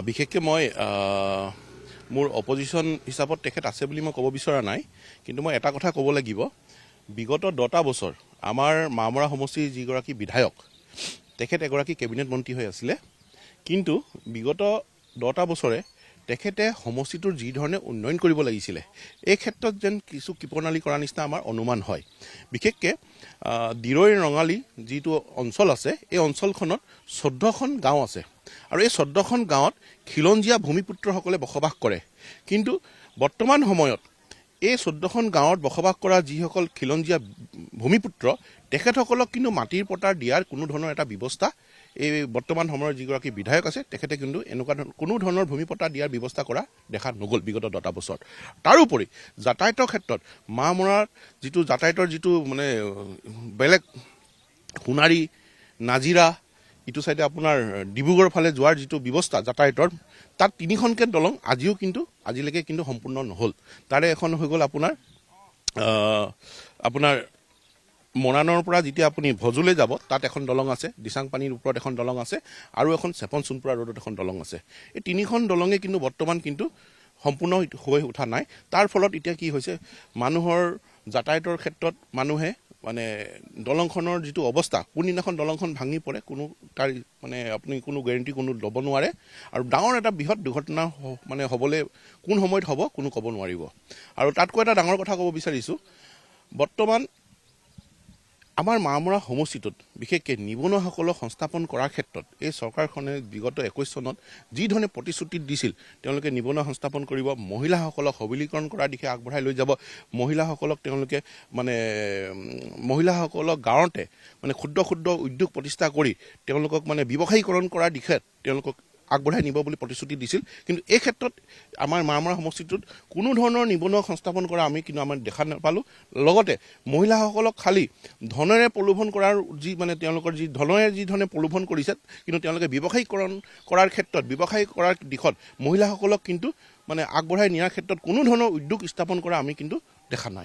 বিশেষকৈ মই মোৰ অপজিশ্যন হিচাপত তেখেত আছে বুলি মই ক'ব বিচৰা নাই, কিন্তু মই এটা কথা ক'ব লাগিব। বিগত 10টা বছৰ আমাৰ মামৰা সমষ্টিৰ যিগৰাকী বিধায়ক তেখেত এগৰাকী কেবিনেট মন্ত্ৰী হৈ আছিলে, কিন্তু বিগত 10টা বছৰে তেখেতে সমষ্টিটোৰ যি ধৰণে উন্নয়ন কৰিব লাগিছিলে এই ক্ষেত্ৰত যেন কিছু কৃপণালী কৰা নিচিনা আমাৰ অনুমান হয়। বিশেষকৈ দিৰৈ ৰঙালী যিটো অঞ্চল আছে এই অঞ্চলখনত 14খন গাঁও আছে আৰু এই 14খন গাঁৱত খিলঞ্জীয়া ভূমিপুত্ৰসকলে বসবাস কৰে। কিন্তু বৰ্তমান সময়ত এই 14খন গাঁৱত বসবাস কৰা যিসকল খিলঞ্জীয়া ভূমিপুত্ৰ তেখেতসকলক কিন্তু মাটিৰ পট্টা দিয়াৰ কোনো ধৰণৰ এটা ব্যৱস্থা এই বৰ্তমান সময়ৰ যিগৰাকী বিধায়ক আছে তেখেতে কিন্তু এনেকুৱা কোনো ধৰণৰ ভূমি পট্টা দিয়াৰ ব্যৱস্থা কৰা দেখা নগ'ল বিগত 10টা বছৰ। তাৰোপৰি যাতায়াতৰ ক্ষেত্ৰত মামৰাৰ যিটো যাতায়াতৰ যিটো মানে বেলেগ সোণাৰী নাজিৰা ইটো চাইডে আপোনাৰ ডিব্ৰুগড়ৰ ফালে যোৱাৰ যিটো ব্যৱস্থা যাতায়াতৰ, তাত 3খনকৈ দলং আজিলৈকে কিন্তু সম্পূৰ্ণ নহ'ল। তাৰে এখন হৈ গ'ল আপোনাৰ মৰাণৰ পৰা যেতিয়া আপুনি ভজুলৈ যাব তাত এখন দলং আছে, দিচাংপানীৰ ওপৰত এখন দলং আছে আৰু এখন চেপন সোণপোৰা ৰোডত এখন দলং আছে। এই 3খন দলঙে কিন্তু বৰ্তমান কিন্তু সম্পূৰ্ণ হৈ উঠা নাই। তাৰ ফলত এতিয়া কি হৈছে, মানুহৰ যাতায়াতৰ ক্ষেত্ৰত মানুহে মানে দলংখনৰ যিটো অৱস্থা, কোনদিনাখন দলংখন ভাঙি পৰে কোনো তাৰ মানে আপুনি কোনো গেৰেণ্টি কোনো ল'ব নোৱাৰে আৰু ডাঙৰ এটা বৃহৎ দুৰ্ঘটনা মানে হ'বলৈ কোন সময়ত হ'ব কোনো ক'ব নোৱাৰিব। আৰু তাতকৈ এটা ডাঙৰ কথা ক'ব বিচাৰিছোঁ, বৰ্তমান আমাৰ মামৰা সমষ্টিটোত বিশেষকৈ নিবনুৱাসকলক সংস্থাপন কৰাৰ ক্ষেত্ৰত এই চৰকাৰখনে বিগত 21 চনত যি ধৰণে প্ৰতিশ্ৰুতি দিছিল তেওঁলোকে নিবনুৱা সংস্থাপন কৰিব, মহিলাসকলক সবলীকৰণ কৰাৰ দিশে আগবঢ়াই লৈ যাব, মহিলাসকলক গাঁৱতে মানে ক্ষুদ্ৰ ক্ষুদ্ৰ উদ্যোগ প্ৰতিষ্ঠা কৰি তেওঁলোকক মানে ব্যৱসায়ীকৰণ কৰাৰ দিশে তেওঁলোকক আগবঢ়াই নিব বুলি প্ৰতিশ্ৰুতি দিছিল। কিন্তু এই ক্ষেত্ৰত আমাৰ মামৰা সমষ্টিটোত কোনো ধৰণৰ নিবনুৱা সংস্থাপন কৰা আমি দেখা নাপালোঁ। লগতে মহিলাসকলক খালী ধনেৰে প্ৰলোভন কৰাৰ তেওঁলোকৰ ধনেৰে যি ধৰণে প্ৰলোভন কৰিছে, কিন্তু তেওঁলোকে ব্যৱসায়ীকৰণ কৰাৰ ক্ষেত্ৰত ব্যৱসায় কৰাৰ দিশত মহিলাসকলক কিন্তু মানে আগবঢ়াই নিয়াৰ ক্ষেত্ৰত কোনো ধৰণৰ উদ্যোগ স্থাপন কৰা আমি কিন্তু দেখা নাই।